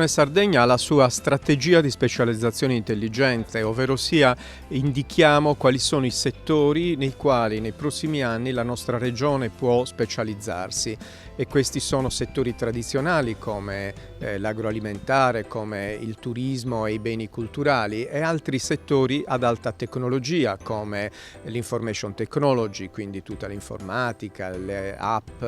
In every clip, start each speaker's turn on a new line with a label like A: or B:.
A: Regione Sardegna ha la sua strategia di specializzazione intelligente, ovvero sia indichiamo quali sono i settori nei quali nei prossimi anni la nostra regione può specializzarsi, e questi sono settori tradizionali come l'agroalimentare, come il turismo e i beni culturali, e altri settori ad alta tecnologia come l'information technology, quindi tutta l'informatica, le app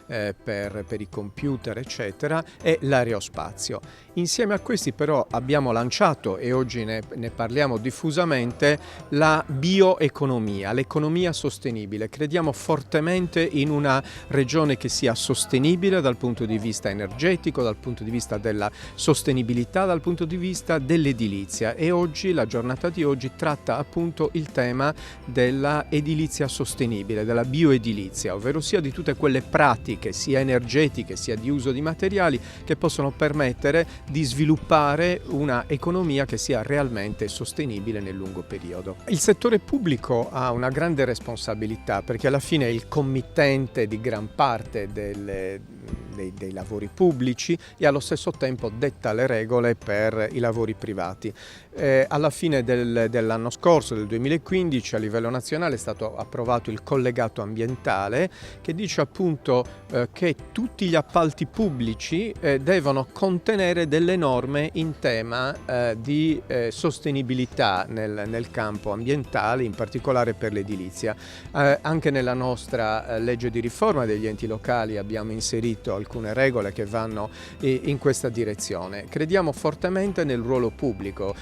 A: per i computer eccetera, e l'aerospazio. Insieme a questi però abbiamo lanciato, e oggi ne parliamo diffusamente, la bioeconomia, l'economia sostenibile. Crediamo fortemente in una regione che sia sostenibile dal punto di vista energetico, dal punto di vista della sostenibilità, dal punto di vista dell'edilizia, e oggi, la giornata di oggi, tratta appunto il tema della edilizia sostenibile, della bioedilizia, ovvero sia di tutte quelle pratiche sia energetiche sia di uso di materiali che possono permettere di sviluppare una economia che sia realmente sostenibile nel lungo periodo. Il settore pubblico ha una grande responsabilità, perché alla fine è il committente di gran parte dei lavori pubblici e allo stesso tempo detta le regole per i lavori privati. Alla fine dell'anno scorso, del 2015, a livello nazionale è stato approvato il collegato ambientale, che dice appunto che tutti gli appalti pubblici devono contenere delle norme in tema di sostenibilità nel campo ambientale, in particolare per l'edilizia. Anche nella nostra legge di riforma degli enti locali abbiamo inserito alcune regole che vanno in questa direzione. Crediamo fortemente nel ruolo pubblico,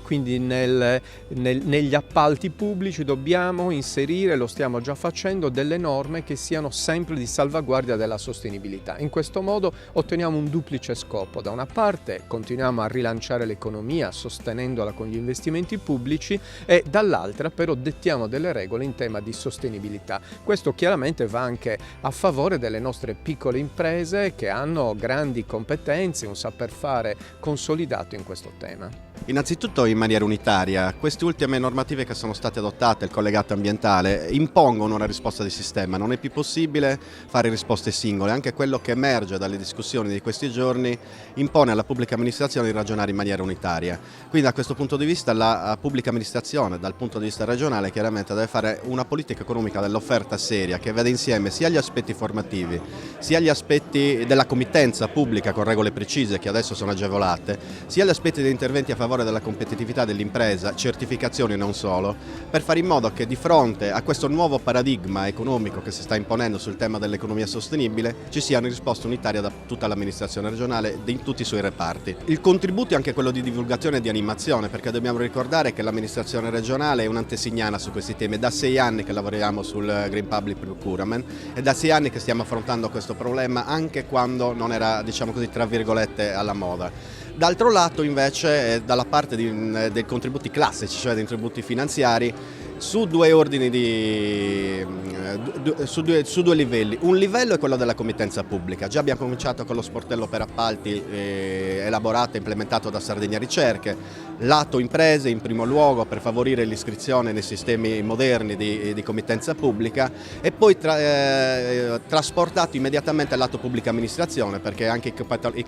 A: quindi negli appalti pubblici dobbiamo inserire, lo stiamo già facendo, delle norme che siano sempre di salvaguardia della sostenibilità. In questo modo otteniamo un duplice scopo: da una parte continuiamo a rilanciare l'economia sostenendola con gli investimenti pubblici, e dall'altra però dettiamo delle regole in tema di sostenibilità. Questo chiaramente va anche a favore delle nostre piccole imprese che hanno grandi competenze, un saper fare consolidato in questo tema.
B: Innanzitutto, in maniera unitaria, queste ultime normative che sono state adottate, il collegato ambientale, impongono una risposta di sistema. Non è più possibile fare risposte singole. Anche quello che emerge dalle discussioni di questi giorni impone alla pubblica amministrazione di ragionare in maniera unitaria. Quindi da questo punto di vista la pubblica amministrazione, dal punto di vista regionale, chiaramente deve fare una politica economica dell'offerta seria, che vede insieme sia gli aspetti formativi, sia gli aspetti della committenza pubblica con regole precise che adesso sono agevolate, sia gli aspetti degli interventi a favore della competitività dell'impresa, certificazioni e non solo, per fare in modo che di fronte a questo nuovo paradigma economico che si sta imponendo sul tema dell'economia sostenibile ci sia una risposta unitaria da tutta l'amministrazione regionale in tutti i suoi reparti. Il contributo è anche quello di divulgazione e di animazione, perché dobbiamo ricordare che l'amministrazione regionale è un'antesignana su questi temi. È da 6 anni che lavoriamo sul Green Public Procurement, è da 6 anni che stiamo affrontando questo problema, anche quando non era, diciamo così, tra virgolette, alla moda. D'altro lato invece, dalla parte dei contributi classici, cioè dei contributi finanziari, su due ordini su due livelli. Un livello è quello della committenza pubblica. Già abbiamo cominciato con lo sportello per appalti elaborato e implementato da Sardegna Ricerche, lato imprese in primo luogo per favorire l'iscrizione nei sistemi moderni di committenza pubblica, e poi trasportato immediatamente al lato pubblica amministrazione, perché anche i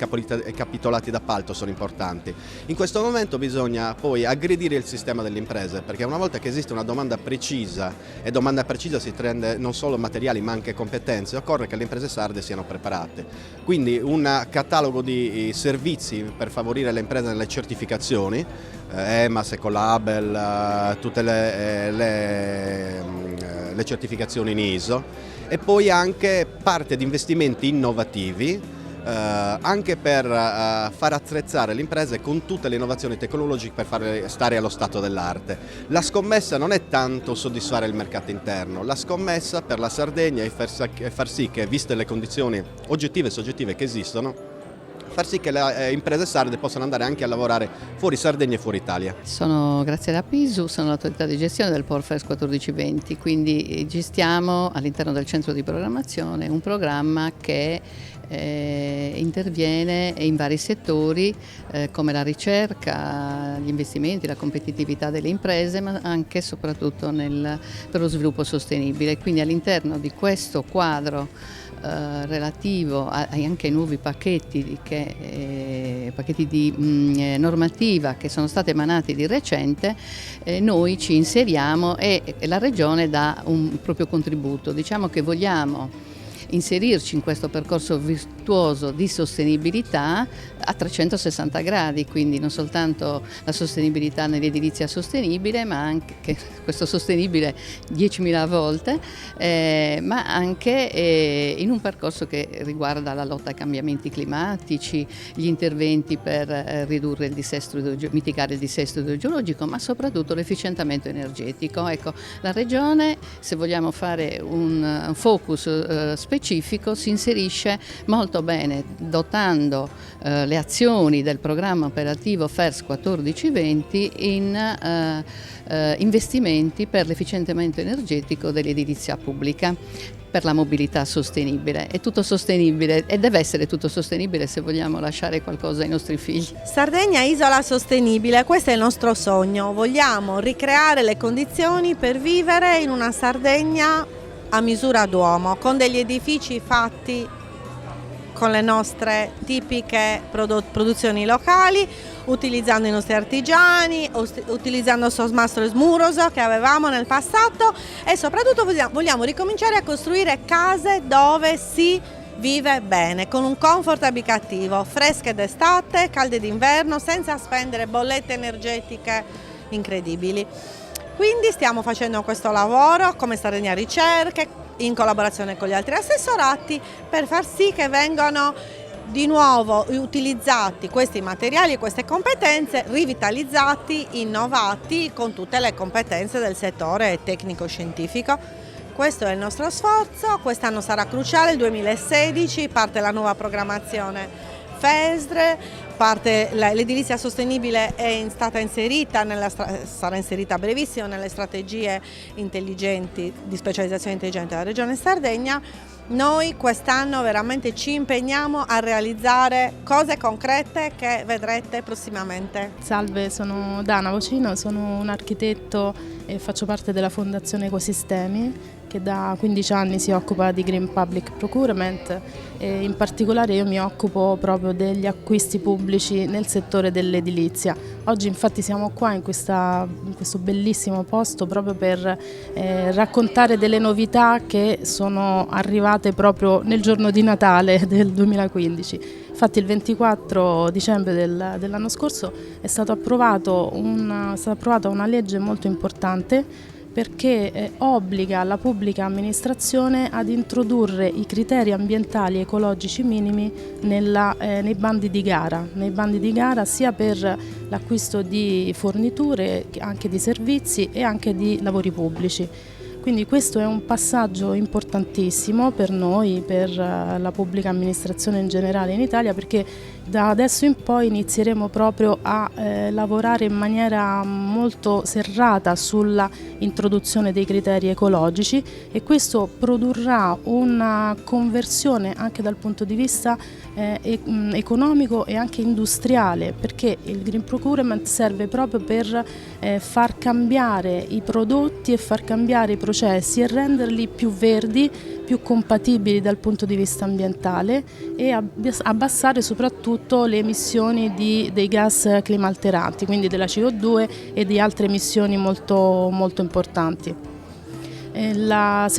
B: capitolati d'appalto sono importanti. In questo momento bisogna poi aggredire il sistema delle imprese, perché una volta che esiste una domanda precisa, e domanda precisa si prende non solo materiali ma anche competenze, occorre che le imprese sarde siano preparate. Quindi un catalogo di servizi per favorire le imprese nelle certificazioni, EMAS, Ecolabel, tutte le certificazioni in ISO, e poi anche parte di investimenti innovativi, anche per far attrezzare le imprese con tutte le innovazioni tecnologiche per farle stare allo stato dell'arte. La scommessa non è tanto soddisfare il mercato interno, la scommessa per la Sardegna è far sì che, viste le condizioni oggettive e soggettive che esistono, far sì che le imprese sarde possano andare anche a lavorare fuori Sardegna e fuori Italia.
C: Sono Graziella Pisu, sono l'autorità di gestione del Porfes 1420, quindi gestiamo all'interno del centro di programmazione un programma che interviene in vari settori come la ricerca, gli investimenti, la competitività delle imprese, ma anche e soprattutto per lo sviluppo sostenibile. Quindi all'interno di questo quadro relativo anche ai nuovi pacchetti di normativa che sono stati emanati di recente, noi ci inseriamo e la Regione dà un proprio contributo. Diciamo che vogliamo inserirci in questo percorso virtuoso di sostenibilità a 360 gradi, quindi non soltanto la sostenibilità nell'edilizia sostenibile, ma anche questo sostenibile 10.000 volte, ma anche in un percorso che riguarda la lotta ai cambiamenti climatici, gli interventi per ridurre il dissesto, mitigare il dissesto idrogeologico, ma soprattutto l'efficientamento energetico. Ecco, la Regione, se vogliamo fare un focus specifico, si inserisce molto bene dotando le azioni del programma operativo FERS 14-20 in investimenti per l'efficientamento energetico dell'edilizia pubblica, per la mobilità sostenibile. È tutto sostenibile e deve essere tutto sostenibile se vogliamo lasciare qualcosa ai nostri figli.
D: Sardegna isola sostenibile, questo è il nostro sogno. Vogliamo ricreare le condizioni per vivere in una Sardegna a misura d'uomo, con degli edifici fatti con le nostre tipiche produzioni locali, utilizzando i nostri artigiani, utilizzando il Sosmastro Smuroso che avevamo nel passato, e soprattutto vogliamo ricominciare a costruire case dove si vive bene, con un comfort abitativo, fresche d'estate, calde d'inverno, senza spendere bollette energetiche incredibili. Quindi stiamo facendo questo lavoro come Sardegna Ricerche, in collaborazione con gli altri assessorati, per far sì che vengano di nuovo utilizzati questi materiali e queste competenze, rivitalizzati, innovati con tutte le competenze del settore tecnico-scientifico. Questo è il nostro sforzo, quest'anno sarà cruciale, il 2016, parte la nuova programmazione FESR, l'edilizia sostenibile è stata inserita, sarà inserita a brevissimo nelle strategie intelligenti di specializzazione intelligente della Regione Sardegna. Noi quest'anno veramente ci impegniamo a realizzare cose concrete che vedrete prossimamente.
E: Salve, sono Dana Vocino, sono un architetto e faccio parte della Fondazione Ecosistemi, che da 15 anni si occupa di Green Public Procurement, e in particolare io mi occupo proprio degli acquisti pubblici nel settore dell'edilizia. Oggi infatti siamo qua in questo bellissimo posto proprio per raccontare delle novità che sono arrivate proprio nel giorno di Natale del 2015. Infatti il 24 dicembre dell'anno scorso è stata approvata una legge molto importante, perché obbliga la pubblica amministrazione ad introdurre i criteri ambientali e ecologici minimi nei bandi di gara, sia per l'acquisto di forniture, anche di servizi e anche di lavori pubblici. Quindi questo è un passaggio importantissimo per noi, per la pubblica amministrazione in generale in Italia, perché da adesso in poi inizieremo proprio a lavorare in maniera molto serrata sulla introduzione dei criteri ecologici, e questo produrrà una conversione anche dal punto di vista economico e anche industriale, perché il Green Procurement serve proprio per far cambiare i prodotti e far cambiare i processi e renderli più verdi, più compatibili dal punto di vista ambientale, e abbassare soprattutto le emissioni dei gas climalteranti, quindi della CO2 e di altre emissioni molto, molto importanti. Nella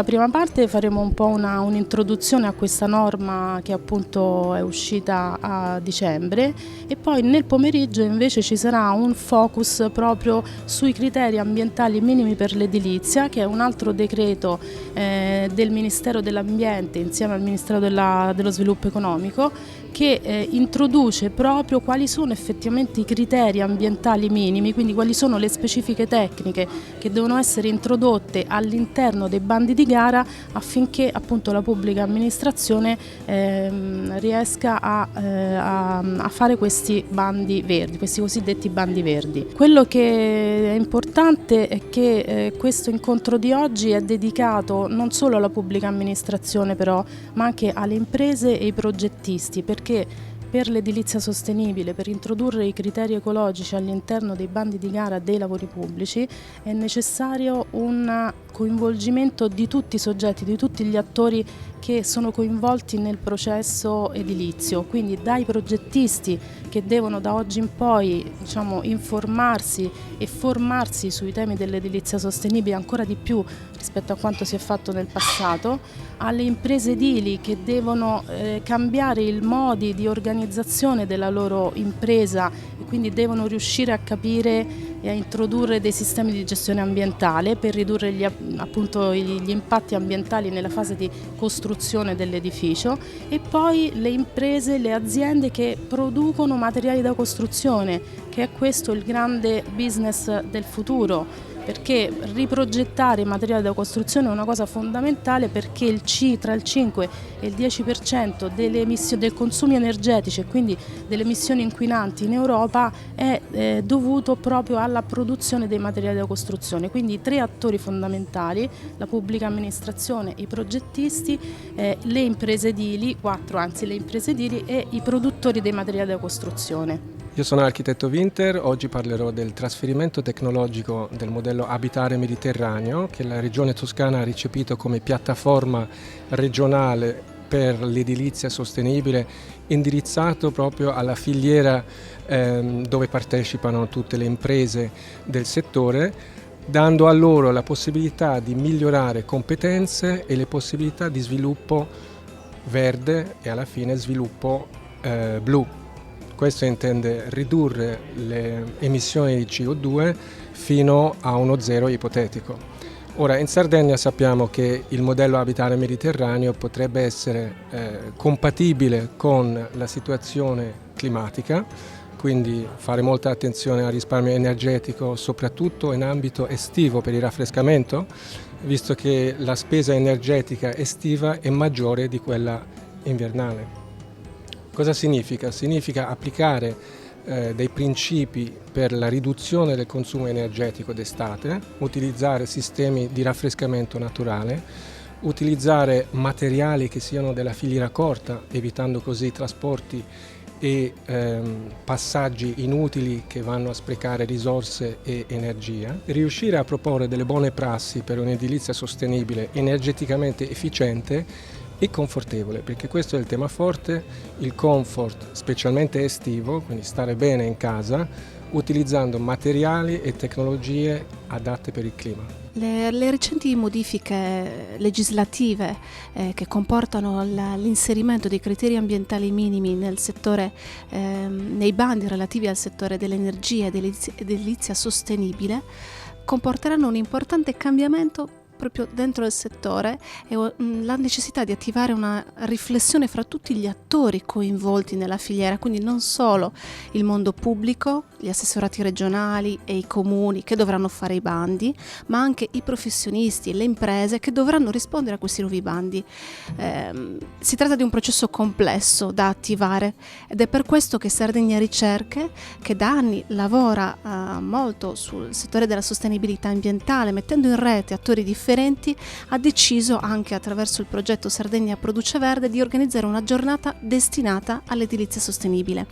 E: prima parte faremo un po' un'introduzione a questa norma che appunto è uscita a dicembre, e poi nel pomeriggio invece ci sarà un focus proprio sui criteri ambientali minimi per l'edilizia, che è un altro decreto del Ministero dell'Ambiente insieme al Ministero dello Sviluppo Economico, che introduce proprio quali sono effettivamente i criteri ambientali minimi, quindi quali sono le specifiche tecniche che devono essere introdotte all'interno dei bandi di gara affinché appunto la pubblica amministrazione riesca a fare questi bandi verdi, questi cosiddetti bandi verdi. Quello che è importante è che questo incontro di oggi è dedicato non solo alla pubblica amministrazione però, ma anche alle imprese e ai progettisti, perché per l'edilizia sostenibile, per introdurre i criteri ecologici all'interno dei bandi di gara dei lavori pubblici, è necessario un coinvolgimento di tutti i soggetti, di tutti gli attori che sono coinvolti nel processo edilizio, quindi dai progettisti che devono da oggi in poi informarsi e formarsi sui temi dell'edilizia sostenibile ancora di più rispetto a quanto si è fatto nel passato, alle imprese edili che devono cambiare i modi di organizzazione della loro impresa e quindi devono riuscire a capire e a introdurre dei sistemi di gestione ambientale per ridurre gli impatti ambientali nella fase di costruzione dell'edificio, e poi le imprese, le aziende che producono materiali da costruzione, che è questo il grande business del futuro, perché riprogettare i materiali da costruzione è una cosa fondamentale, perché tra il 5 e il 10% dei consumi energetici e quindi delle emissioni inquinanti in Europa è dovuto proprio alla produzione dei materiali da costruzione. Quindi 3 attori fondamentali: la pubblica amministrazione, i progettisti, le imprese edili, 4 anzi, le imprese edili e i produttori dei materiali da costruzione.
F: Io sono l'architetto Winter, oggi parlerò del trasferimento tecnologico del modello Abitare Mediterraneo che la Regione Toscana ha recepito come piattaforma regionale per l'edilizia sostenibile, indirizzato proprio alla filiera dove partecipano tutte le imprese del settore, dando a loro la possibilità di migliorare competenze e le possibilità di sviluppo verde e alla fine sviluppo blu. Questo intende ridurre le emissioni di CO2 fino a uno zero ipotetico. Ora, in Sardegna sappiamo che il modello Abitare Mediterraneo potrebbe essere compatibile con la situazione climatica, quindi fare molta attenzione al risparmio energetico, soprattutto in ambito estivo per il raffrescamento, visto che la spesa energetica estiva è maggiore di quella invernale. Cosa significa? Significa applicare dei principi per la riduzione del consumo energetico d'estate, utilizzare sistemi di raffrescamento naturale, utilizzare materiali che siano della filiera corta, evitando così trasporti e passaggi inutili che vanno a sprecare risorse e energia, riuscire a proporre delle buone prassi per un'edilizia sostenibile, energeticamente efficiente e confortevole, perché questo è il tema forte, il comfort specialmente estivo, quindi stare bene in casa utilizzando materiali e tecnologie adatte per il clima.
G: Le recenti modifiche legislative che comportano l'inserimento dei criteri ambientali minimi nel settore, nei bandi relativi al settore dell'energia e dell'edilizia sostenibile, comporteranno un importante cambiamento proprio dentro il settore e la necessità di attivare una riflessione fra tutti gli attori coinvolti nella filiera, quindi non solo il mondo pubblico, gli assessorati regionali e i comuni che dovranno fare i bandi, ma anche i professionisti e le imprese che dovranno rispondere a questi nuovi bandi. Si tratta di un processo complesso da attivare ed è per questo che Sardegna Ricerche, che da anni lavora molto sul settore della sostenibilità ambientale, mettendo in rete attori differenti, ha deciso anche attraverso il progetto Sardegna Produce Verde di organizzare una giornata destinata all'edilizia sostenibile.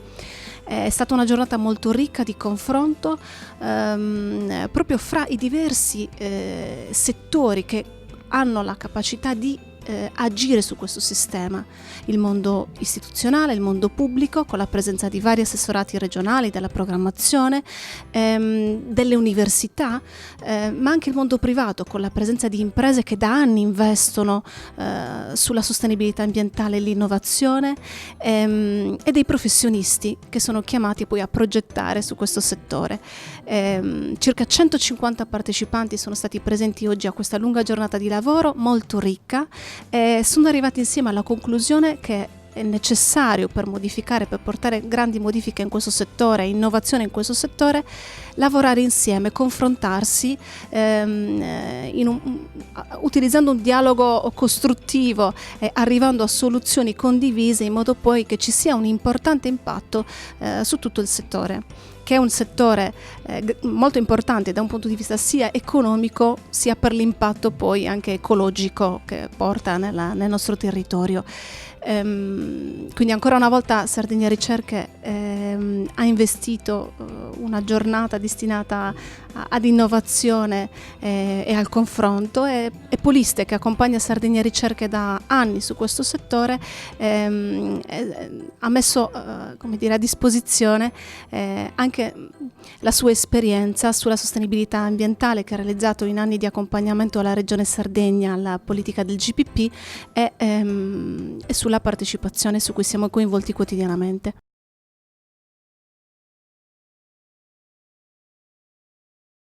G: È stata una giornata molto ricca di confronto proprio fra i diversi settori che hanno la capacità di agire su questo sistema, il mondo istituzionale, il mondo pubblico con la presenza di vari assessorati regionali della programmazione, delle università, ma anche il mondo privato con la presenza di imprese che da anni investono sulla sostenibilità ambientale e l'innovazione, e dei professionisti che sono chiamati poi a progettare su questo settore. Circa 150 partecipanti sono stati presenti oggi a questa lunga giornata di lavoro molto ricca. Sono arrivati insieme alla conclusione che è necessario per modificare, per portare grandi modifiche in questo settore, innovazione in questo settore, lavorare insieme, confrontarsi, utilizzando un dialogo costruttivo, arrivando a soluzioni condivise, in modo poi che ci sia un importante impatto su tutto il settore, che è un settore molto importante da un punto di vista sia economico sia per l'impatto poi anche ecologico che porta nel nostro territorio. Quindi ancora una volta Sardegna Ricerche ha investito una giornata destinata ad innovazione e al confronto, e Poliste, che accompagna Sardegna Ricerche da anni su questo settore, ha messo a disposizione anche la sua esperienza sulla sostenibilità ambientale che ha realizzato in anni di accompagnamento alla Regione Sardegna alla politica del GPP e sulla partecipazione su cui siamo coinvolti quotidianamente.